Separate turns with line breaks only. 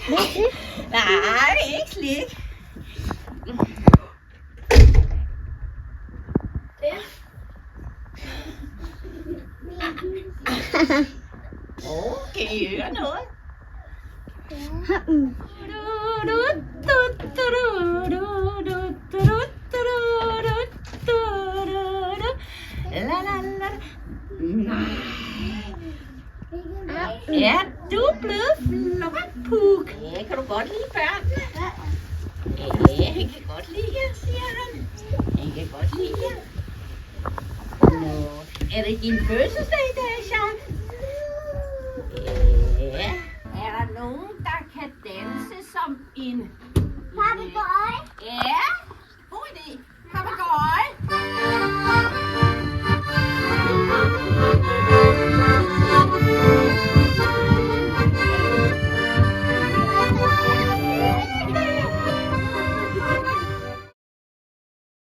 Nej, ikke slik. Kan I høre noget? Ja, du er blevet flot, Puk. Ja, kan du godt lide børnene? Ja, han kan godt lide jer, siger han. Han kan godt lide jer. Nå, er det din fødselsdag i dag, Jean? Ja. Er der nogen, der kan danse som en...
Papegøje?
Ja.